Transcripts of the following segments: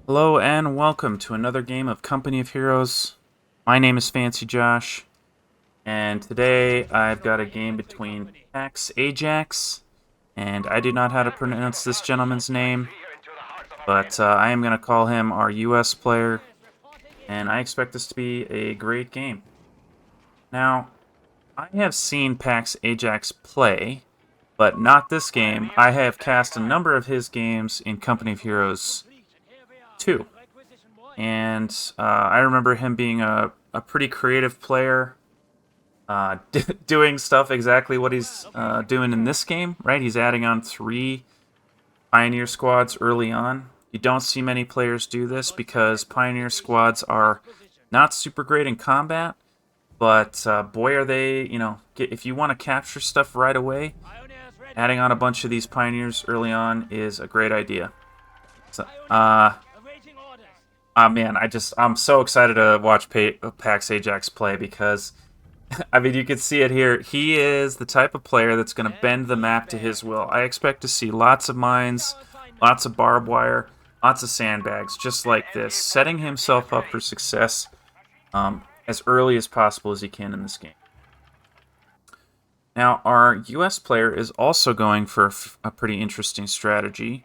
Hello and welcome to another game of Company of Heroes. My name is Fancy Josh, and today I've got a game between PAX AJAX, and I do not know how to pronounce this gentleman's name, but I am going to call him our US player, and I expect this to be a great game. Now, I have seen PAX AJAX play, but not this game. I have cast a number of his games in Company of Heroes 2. And I remember him being a pretty creative player, doing stuff exactly what he's doing in this game, right? He's adding on 3 Pioneer squads early on. You don't see many players do this because Pioneer squads are not super great in combat, but boy are they, if you want to capture stuff right away, adding on a bunch of these Pioneers early on is a great idea. So, man, I'm so excited to watch PAX Ajax play because, I mean, you can see it here. He is the type of player that's going to bend the map to his will. I expect to see lots of mines, lots of barbed wire, lots of sandbags, just like this, setting himself up for success as early as possible as he can in this game. Now, our US player is also going for a pretty interesting strategy.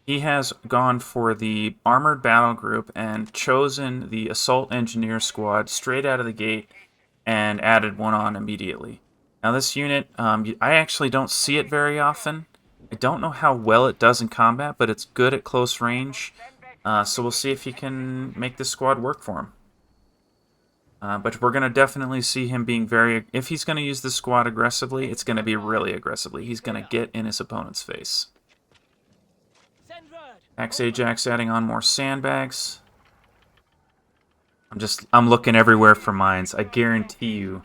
He has gone for the Armored Battle Group and chosen the Assault Engineer Squad straight out of the gate and added one on immediately. Now this unit, I actually don't see it very often. I don't know how well it does in combat, but it's good at close range. So we'll see if he can make this squad work for him. But we're going to definitely see him being very... If he's going to use this squad aggressively, it's going to be really aggressively. He's going to get in his opponent's face. PAX Ajax adding on more sandbags. I'm looking everywhere for mines. I guarantee you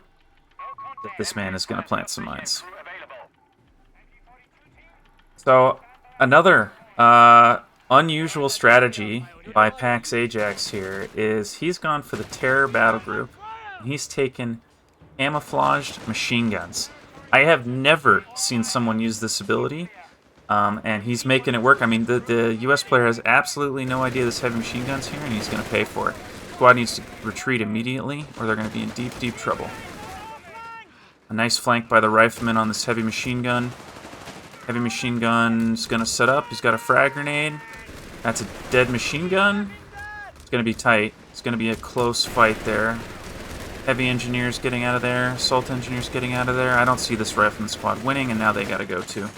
that this man is going to plant some mines. So, another unusual strategy by PAX Ajax here is he's gone for the Terror Battle Group, and he's taken camouflaged machine guns. I have never seen someone use this ability, and he's making it work. I mean, the US player has absolutely no idea this heavy machine gun's here, and he's going to pay for it. The squad needs to retreat immediately, or they're going to be in deep, deep trouble. A nice flank by the rifleman on this heavy machine gun. Heavy machine gun's going to set up. He's got a frag grenade. That's a dead machine gun. It's going to be tight. It's going to be a close fight there. Heavy engineers getting out of there. Assault engineers getting out of there. I don't see this rifleman squad winning, and now they got to go too.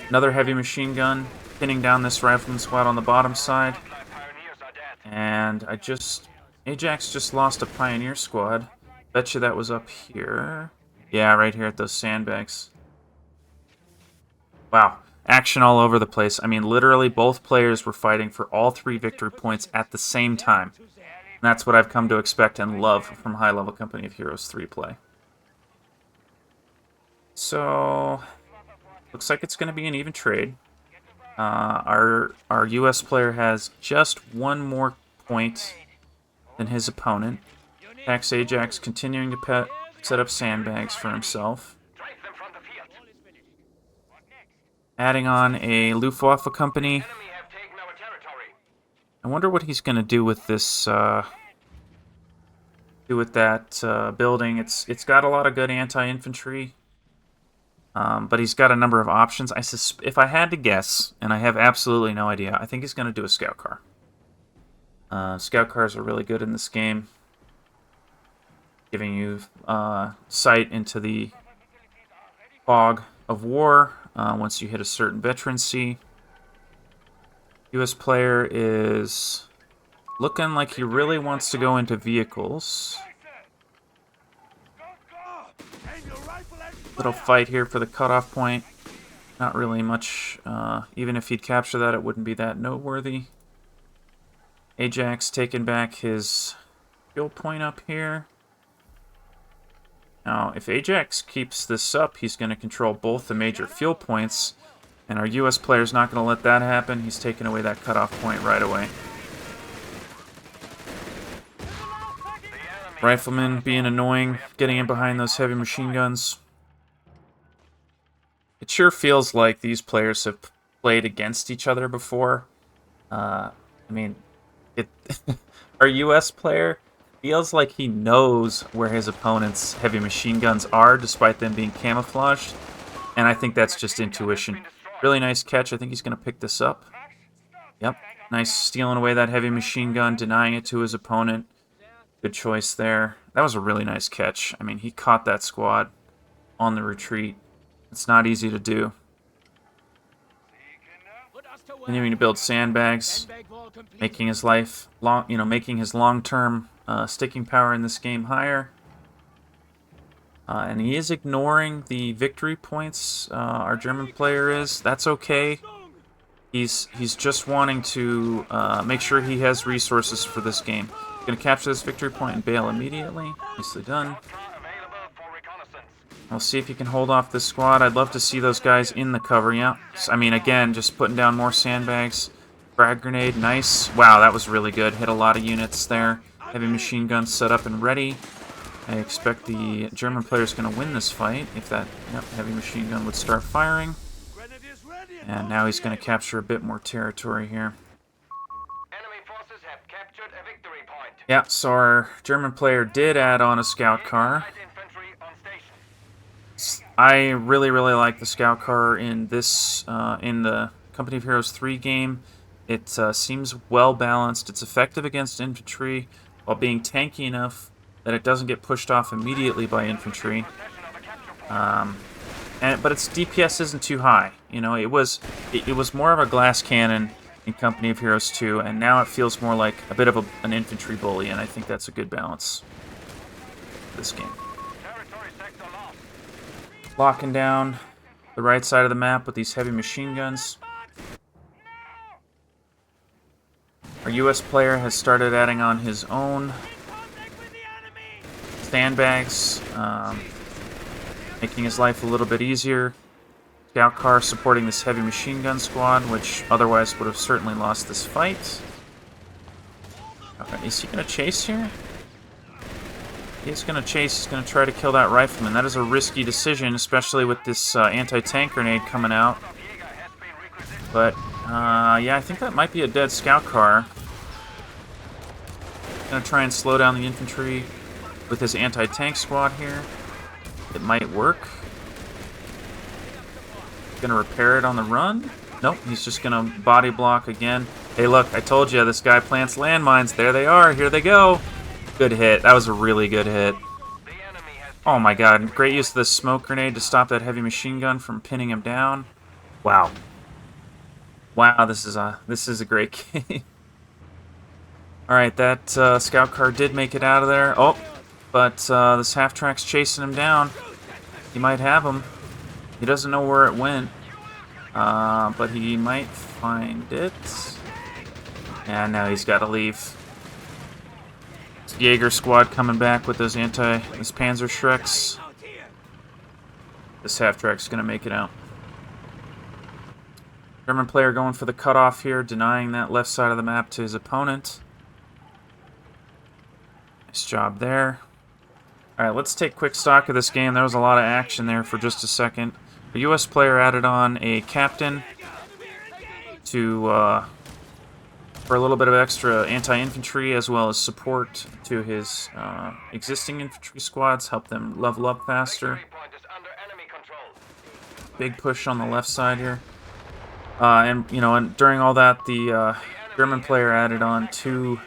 Another heavy machine gun pinning down this rifleman squad on the bottom side. And Ajax just lost a Pioneer squad. Bet you that was up here. Yeah, right here at those sandbags. Wow. Action all over the place. I mean, literally both players were fighting for all 3 victory points at the same time. And that's what I've come to expect and love from high-level Company of Heroes 3 play. So, looks like it's going to be an even trade. Our US player has just 1 more point than his opponent. PAX Ajax continuing to set up sandbags for himself. Adding on a Luftwaffe company. I wonder what he's going to do with this, building. It's got a lot of good anti-infantry, but he's got a number of options. If I had to guess, and I have absolutely no idea, I think he's going to do a scout car. Scout cars are really good in this game, giving you sight into the fog of war once you hit a certain veterancy. US player is looking like he really wants to go into vehicles. Little fight here for the cutoff point. Not really much. Even if he'd capture that, it wouldn't be that noteworthy. Ajax taking back his fuel point up here. Now, if Ajax keeps this up, he's going to control both the major fuel points, and our US player's not going to let that happen. He's taking away that cutoff point right away. Rifleman being annoying, getting in behind those heavy machine guns. It sure feels like these players have played against each other before. I mean, it our U.S. player feels like he knows where his opponent's heavy machine guns are, despite them being camouflaged. And I think that's just intuition. Really nice catch. I think he's going to pick this up. Yep. Nice stealing away that heavy machine gun, denying it to his opponent. Good choice there. That was a really nice catch. I mean, he caught that squad on the retreat. It's not easy to do. Continuing to build sandbags, making his life making his long-term sticking power in this game higher. And he is ignoring the victory points. Our German player is. That's okay. He's just wanting to make sure he has resources for this game. Going to capture this victory point and bail immediately. Nicely done. We'll see if he can hold off this squad. I'd love to see those guys in the cover. Yeah. I mean, again, just putting down more sandbags. Frag grenade, nice. Wow, that was really good. Hit a lot of units there. Heavy machine gun set up and ready. I expect the German player is going to win this fight if that heavy machine gun would start firing. And now he's going to capture a bit more territory here. Yeah, so our German player did add on a scout car. I really like the scout car in this, in the Company of Heroes 3 game. It seems well balanced. It's effective against infantry while being tanky enough that it doesn't get pushed off immediately by infantry. But its DPS isn't too high. You know, it was more of a glass cannon in Company of Heroes 2, and now it feels more like a bit of an infantry bully, and I think that's a good balance for this game. Locking down the right side of the map with these heavy machine guns. Our US player has started adding on his own sandbags, making his life a little bit easier. Scout car supporting this heavy machine gun squad, which otherwise would have certainly lost this fight. Okay, is he going to chase here? He's going to chase. He's going to try to kill that rifleman. That is a risky decision, especially with this anti-tank grenade coming out. But, yeah, I think that might be a dead scout car. Going to try and slow down the infantry with his anti-tank squad here. It might work. Gonna repair it on the run? Nope, he's just gonna body block again. Hey look, I told you, this guy plants landmines. There they are, here they go. Good hit, that was a really good hit. Oh my god, great use of the smoke grenade to stop that heavy machine gun from pinning him down. Wow. Wow, this is a great game. Alright, that scout car did make it out of there. Oh, but this half-track's chasing him down. He might have him. He doesn't know where it went, but he might find it. And now he's got to leave. It's Jaeger squad coming back with those this Panzer Shreks. This half-track's going to make it out. German player going for the cutoff here, denying that left side of the map to his opponent. Nice job there. Alright, let's take quick stock of this game. There was a lot of action there for just a second. The US player added on a captain to for a little bit of extra anti-infantry as well as support to his existing infantry squads, help them level up faster. Big push on the left side here. And during all that, the German player added on two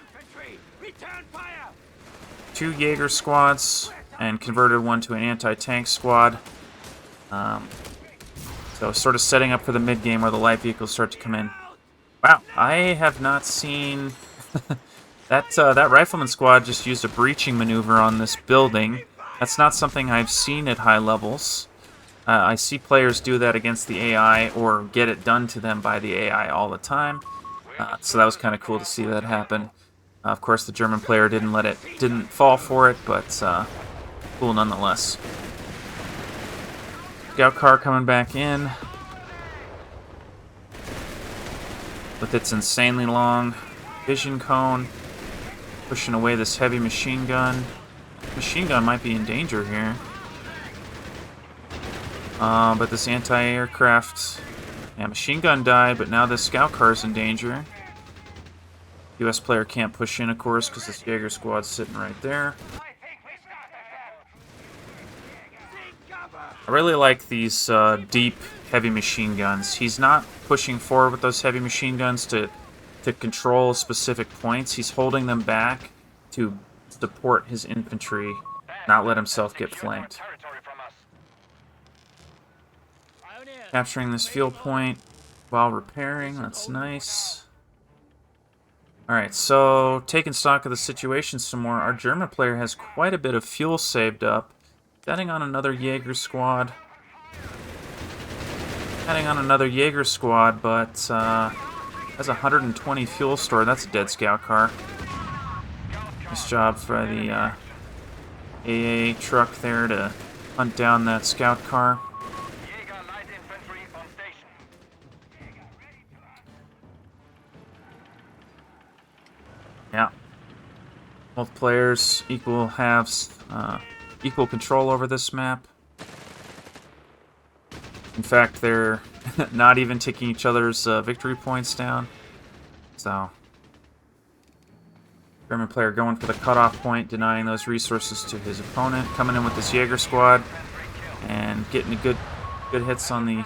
Jaeger squads and converted one to an anti-tank squad. So sort of setting up for the mid-game where the light vehicles start to come in. Wow, I have not seen... that rifleman squad just used a breaching maneuver on this building. That's not something I've seen at high levels. I see players do that against the AI or get it done to them by the AI all the time. So that was kind of cool to see that happen. Of course, the German player didn't fall for it, but cool nonetheless. Scout car coming back in with its insanely long vision cone, pushing away this heavy machine gun. Machine gun might be in danger here. But this anti-aircraft... Yeah, machine gun died, but now this scout car is in danger. U.S. player can't push in, of course, because this Jaeger squad's sitting right there. I really like these deep heavy machine guns. He's not pushing forward with those heavy machine guns to control specific points. He's holding them back to support his infantry, not let himself get flanked. Capturing this fuel point while repairing, that's nice. Alright, so taking stock of the situation some more, our German player has quite a bit of fuel saved up. Betting on another Jaeger squad. Betting on another Jaeger squad, but has 120 fuel store. That's a dead scout car. Nice job for the AA truck there to hunt down that scout car. Yeah. Both players equal control over this map. In fact, they're not even taking each other's victory points down. So, German player going for the cutoff point, denying those resources to his opponent. Coming in with this Jaeger squad and getting good hits on the.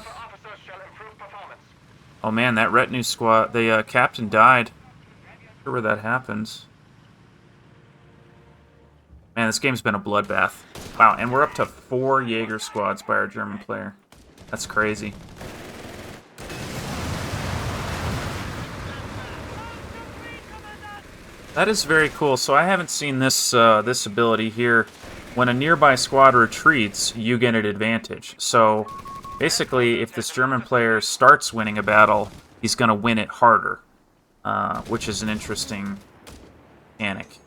Oh man, that retinue squad. The captain died. Not sure where that happens. Man, this game's been a bloodbath. Wow, and we're up to 4 Jaeger squads by our German player. That's crazy. That is very cool. So I haven't seen this this ability here. When a nearby squad retreats, you get an advantage. So basically, if this German player starts winning a battle, he's going to win it harder, which is an interesting mechanic.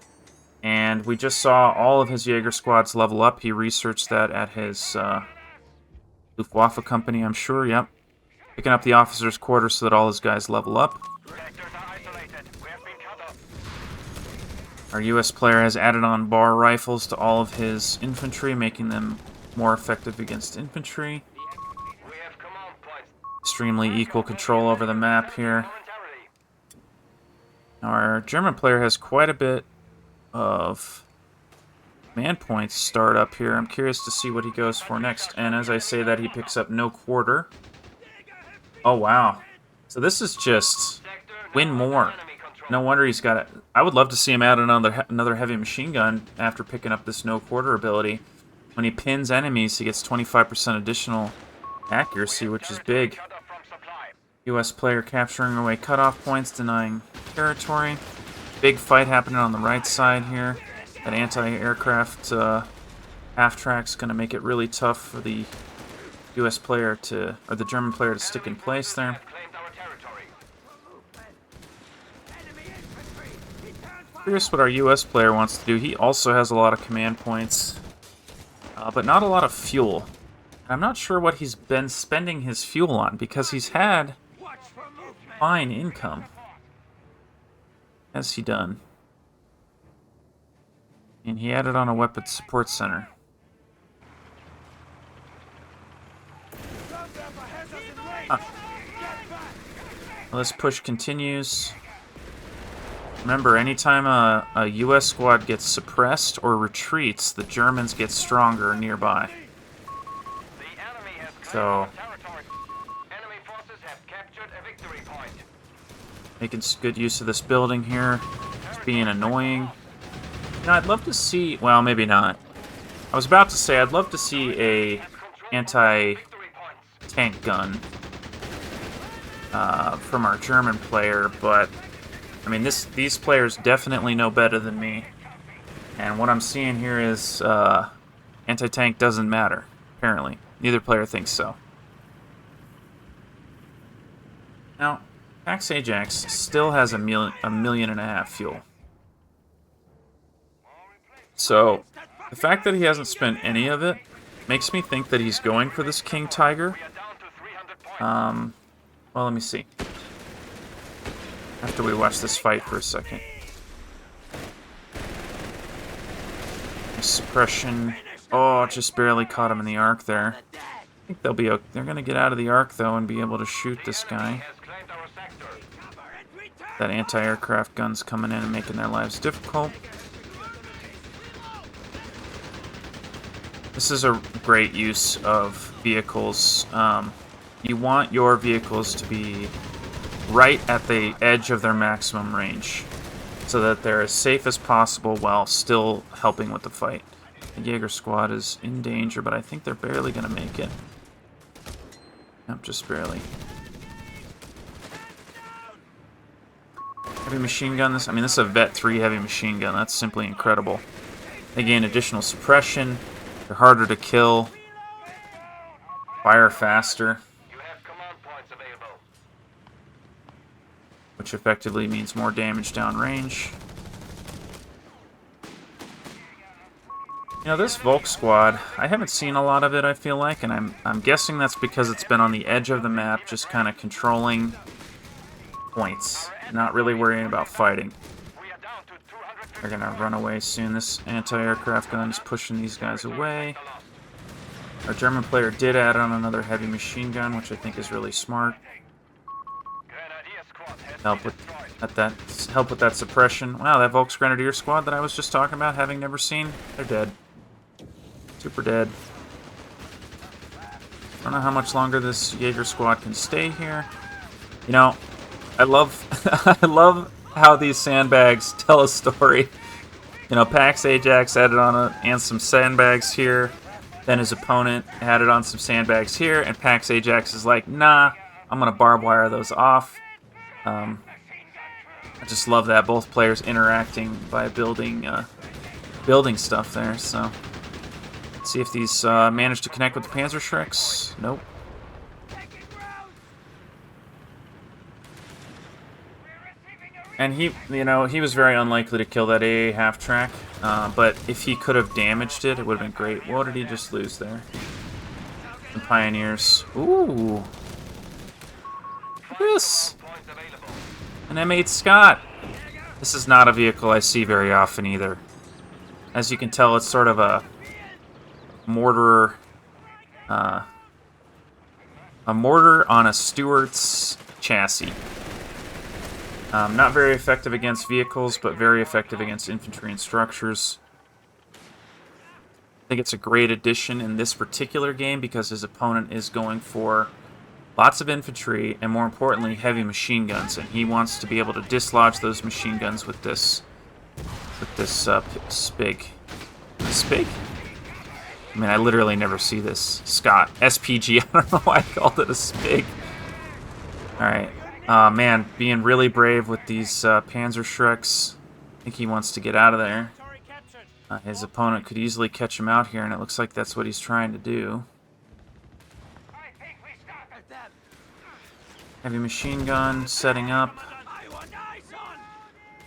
And we just saw all of his Jaeger squads level up. He researched that at his Luftwaffe company, I'm sure, yep. Picking up the officer's quarters so that all his guys level up. Our U.S. player has added on bar rifles to all of his infantry, making them more effective against infantry. Extremely equal control over the map here. Our German player has quite a bit of man points start up here. I'm curious to see what he goes for next. And as I say that, he picks up no quarter. Oh, wow. So this is just win more. No wonder he's got it. I would love to see him add another heavy machine gun after picking up this no quarter ability. When he pins enemies, he gets 25% additional accuracy, which is big. U.S. player capturing away cutoff points, denying territory. Big fight happening on the right side here. That anti-aircraft half-track's going to make it really tough for the U.S. player to, or the German player to stick in place there. Curious what our U.S. player wants to do. He also has a lot of command points, but not a lot of fuel. I'm not sure what he's been spending his fuel on, because he's had fine income. Has he done? And he added on a weapons support center. Well, this push continues. Remember, anytime a U.S. squad gets suppressed or retreats, the Germans get stronger nearby. So, making good use of this building here. It's being annoying. You know, I'd love to see... Well, maybe not. I was about to say, I'd love to see a anti-tank gun from our German player, but... I mean, these players definitely know better than me. And what I'm seeing here is anti-tank doesn't matter, apparently. Neither player thinks so. Now, PAX AJAX still has a million and a half fuel. So, the fact that he hasn't spent any of it makes me think that he's going for this King Tiger. Well, let me see. After we watch this fight for a second. Suppression. Oh, just barely caught him in the arc there. I think they're going to get out of the arc, though, and be able to shoot this guy. That anti-aircraft gun's coming in and making their lives difficult. This is a great use of vehicles. You want your vehicles to be right at the edge of their maximum range, so that they're as safe as possible while still helping with the fight. The Jaeger squad is in danger, but I think they're barely going to make it. Nope, just barely. Heavy machine gun. This is a Vet 3 heavy machine gun. That's simply incredible. They gain additional suppression. They're harder to kill. Fire faster. Which effectively means more damage downrange. You know, this Volk squad, I haven't seen a lot of it, I feel like, and I'm guessing that's because it's been on the edge of the map, just kind of controlling points, not really worrying about fighting. They're gonna run away soon. This anti-aircraft gun is pushing these guys away. Our German player did add on another heavy machine gun, which I think is really smart. Help with that suppression. Wow, that Volks Grenadier squad that I was just talking about, having never seen, they're dead. Super dead. I don't know how much longer this Jaeger squad can stay here. You know, I love I love how these sandbags tell a story. You know, PAX AJAX added on some sandbags here. Then his opponent added on some sandbags here, and PAX AJAX is like, nah, I'm gonna barbed wire those off. I just love that, both players interacting by building stuff there. So let's see if these manage to connect with the Panzerschrecks. Nope. And he was very unlikely to kill that AA half-track, but if he could have damaged it, it would have been great. What did he just lose there? The Pioneers. Ooh. Look at this. An M8 Scott. This is not a vehicle I see very often either. As you can tell, it's sort of a mortar on a Stuart's chassis. Not very effective against vehicles, but very effective against infantry and structures. I think it's a great addition in this particular game because his opponent is going for lots of infantry and, more importantly, heavy machine guns, and he wants to be able to dislodge those machine guns with this SPIG. SPIG? I mean, I literally never see this. Scott. SPG. I don't know why I called it a SPIG. Alright. Man, being really brave with these Panzerschrecks. I think he wants to get out of there. His opponent could easily catch him out here, and it looks like that's what he's trying to do. Heavy machine gun setting up.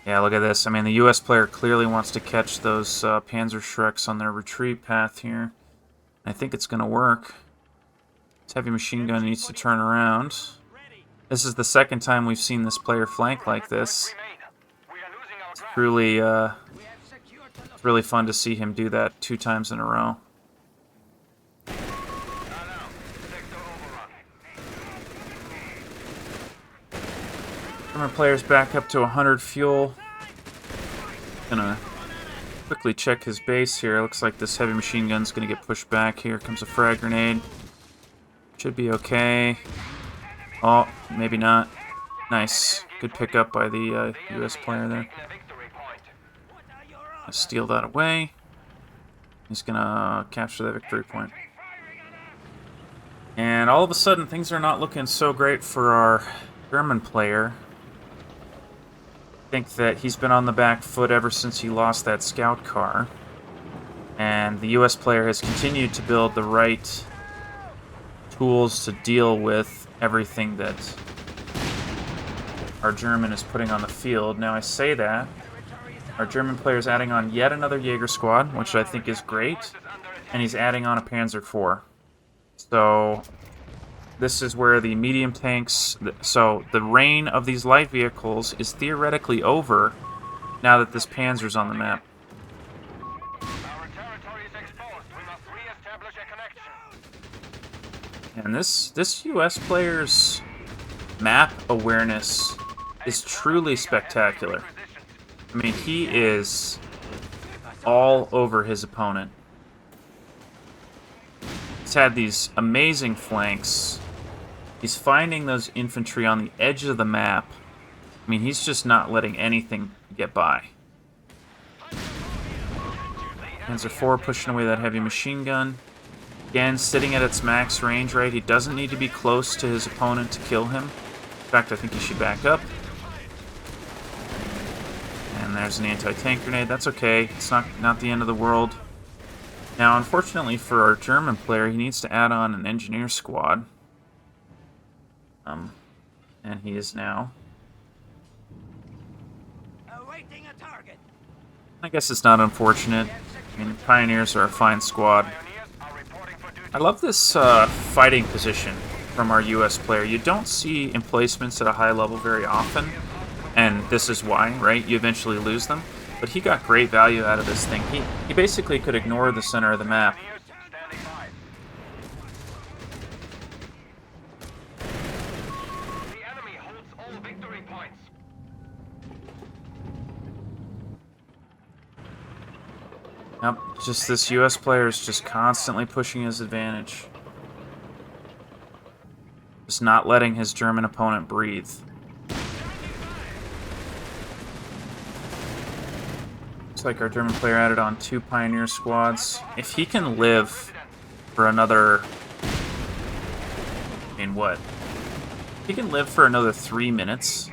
Yeah, look at this. I mean, the US player clearly wants to catch those Panzerschrecks on their retreat path here. I think it's going to work. This heavy machine gun needs to turn around. This is the second time we've seen this player flank like this. It's really fun to see him do that 2 times in a row. German player's back up to 100 fuel. Gonna quickly check his base here. Looks like this heavy machine gun's gonna get pushed back. Here comes a frag grenade. Should be okay. Oh, maybe not. Nice. Good pickup by the US player there. Let's steal that away. He's gonna capture that victory point. And all of a sudden, things are not looking so great for our German player. I think that he's been on the back foot ever since he lost that scout car. And the US player has continued to build the right tools to deal with everything that our German is putting on the field. Now, I say that. Our German player is adding on yet another Jaeger squad, which I think is great. And he's adding on a Panzer IV. So this is where the medium tanks... So the reign of these light vehicles is theoretically over now that this Panzer's on the map. And this US player's map awareness is truly spectacular. I mean, he is all over his opponent. He's had these amazing flanks. He's finding those infantry on the edge of the map. I mean, he's just not letting anything get by. Panzer IV pushing away that heavy machine gun. Again, sitting at its max range, right? He doesn't need to be close to his opponent to kill him. In fact, I think he should back up. And there's an anti-tank grenade. That's okay. It's not the end of the world. Now, unfortunately for our German player, he needs to add on an engineer squad. And he is now. Awaiting a target. I guess it's not unfortunate. I mean, Pioneers are a fine squad. I love this fighting position from our U.S. player. You don't see emplacements at a high level very often, and this is why, right? You eventually lose them. But he got great value out of this thing. He basically could ignore the center of the map. Yep, just this U.S. player is just constantly pushing his advantage. Just not letting his German opponent breathe. Looks like our German player added on 2 Pioneer squads. If he can live for another... I mean, what? If he can live for another 3 minutes,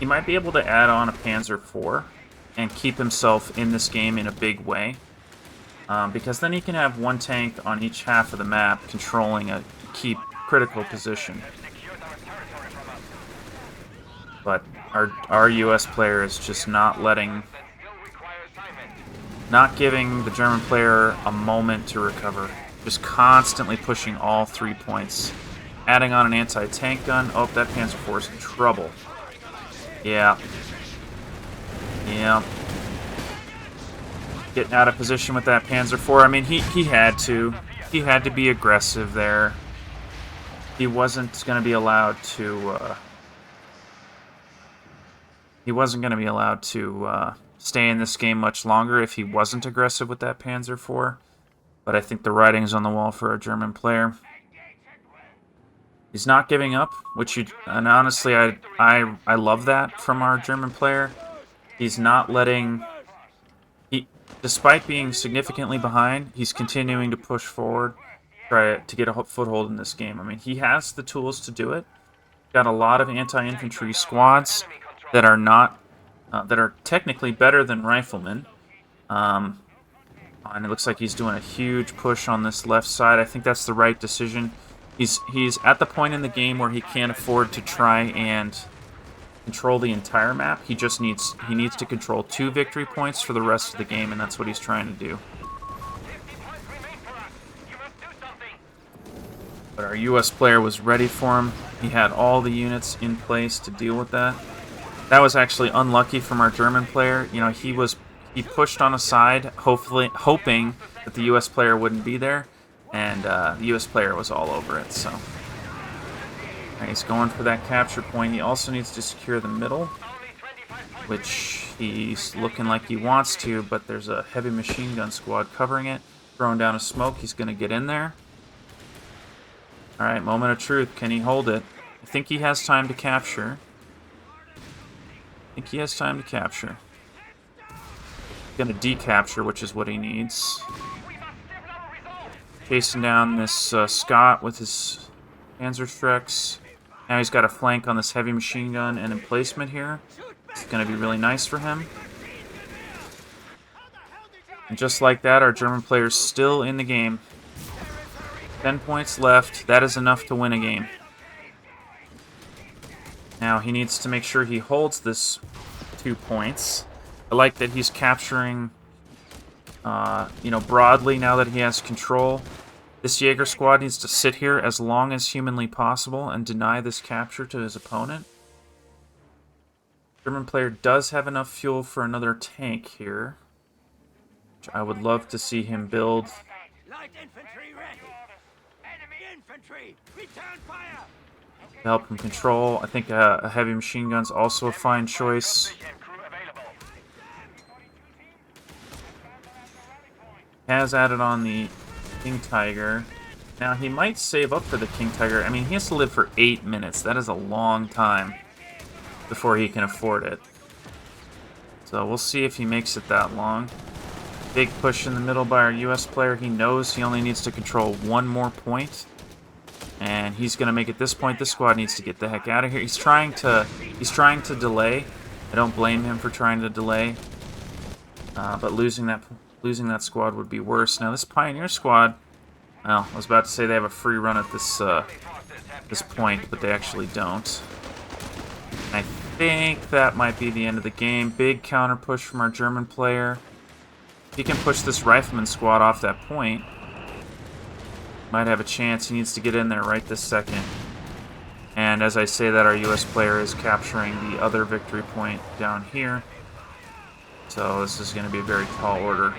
he might be able to add on a Panzer IV and keep himself in this game in a big way. Because then he can have 1 tank on each half of the map controlling a key critical position. But our US player is just not giving the German player a moment to recover. Just constantly pushing all 3 points. Adding on an anti-tank gun. Oh, that Panzer IV is in trouble. Yeah. Yeah. Getting out of position with that Panzer IV. I mean, he had to. He had to be aggressive there. He wasn't going to be allowed to... stay in this game much longer if he wasn't aggressive with that Panzer IV. But I think the writing's on the wall for a German player. He's not giving up, and honestly, I love that from our German player. He's not letting... Despite being significantly behind, he's continuing to push forward, try to get a foothold in this game. I mean, he has the tools to do it. Got a lot of anti-infantry squads that are not, that are technically better than riflemen. And it looks like he's doing a huge push on this left side. I think that's the right decision. He's at the point in the game where he can't afford to try and control the entire map. He needs to control 2 victory points for the rest of the game, and that's what he's trying to do. But our US player was ready for him. He had all the units in place to deal with that. That was actually unlucky from our German player. You know, he pushed on a side, hoping that the US player wouldn't be there, and the US player was all over it, so... He's going for that capture point. He also needs to secure the middle, which he's looking like he wants to, but there's a heavy machine gun squad covering it. Throwing down a smoke. He's going to get in there. Alright, moment of truth. Can he hold it? I think he has time to capture. Going to decapture, which is what he needs. Chasing down this Scot with his Panzerstrex. Now he's got a flank on this heavy machine gun and emplacement here. It's going to be really nice for him. And just like that, our German player's still in the game. 10 points left. That is enough to win a game. Now he needs to make sure he holds this 2 points. I like that he's capturing, broadly now that he has control. This Jaeger squad needs to sit here as long as humanly possible and deny this capture to his opponent. German player does have enough fuel for another tank here, which I would love to see him build. Light infantry ready. Enemy infantry, return fire. to help him control. I think a heavy machine gun's also a fine choice. Has added on the King Tiger. Now, he might save up for the King Tiger. I mean, he has to live for 8 minutes. That is a long time before he can afford it. So we'll see if he makes it that long. Big push in the middle by our US player. He knows he only needs to control one more point. And he's going to make it this point. This squad needs to get the heck out of here. He's trying to delay. I don't blame him for trying to delay. But losing that squad would be worse. Now, this Pioneer squad, well, I was about to say they have a free run at this point, but they actually don't. And I think that might be the end of the game. Big counter push from our German player. If he can push this Rifleman squad off that point, might have a chance. He needs to get in there right this second. And as I say that, our US player is capturing the other victory point down here. So this is going to be a very tall order.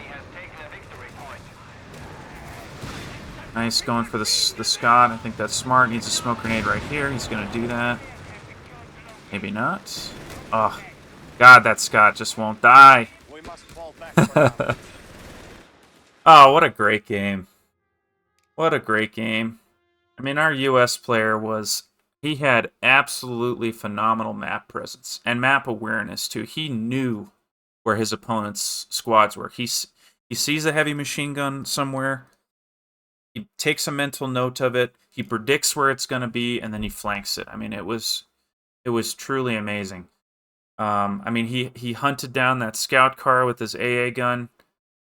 Nice, going for the Scott. I think that's smart. Needs a smoke grenade right here. He's going to do that. Maybe not. Oh, God, that Scott just won't die. Oh, what a great game. What a great game. I mean, our US player he had absolutely phenomenal map presence and map awareness, too. He knew where his opponent's squads were. He sees a heavy machine gun somewhere. He takes a mental note of it. He predicts where it's going to be, and then he flanks it. I mean, it was truly amazing. I mean, he hunted down that scout car with his AA gun.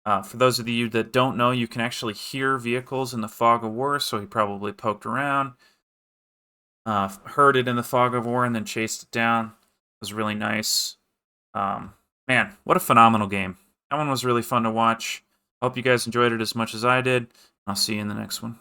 For those of you that don't know, you can actually hear vehicles in the fog of war, so he probably poked around, heard it in the fog of war, and then chased it down. It was really nice. Man, what a phenomenal game. That one was really fun to watch. Hope you guys enjoyed it as much as I did. I'll see you in the next one.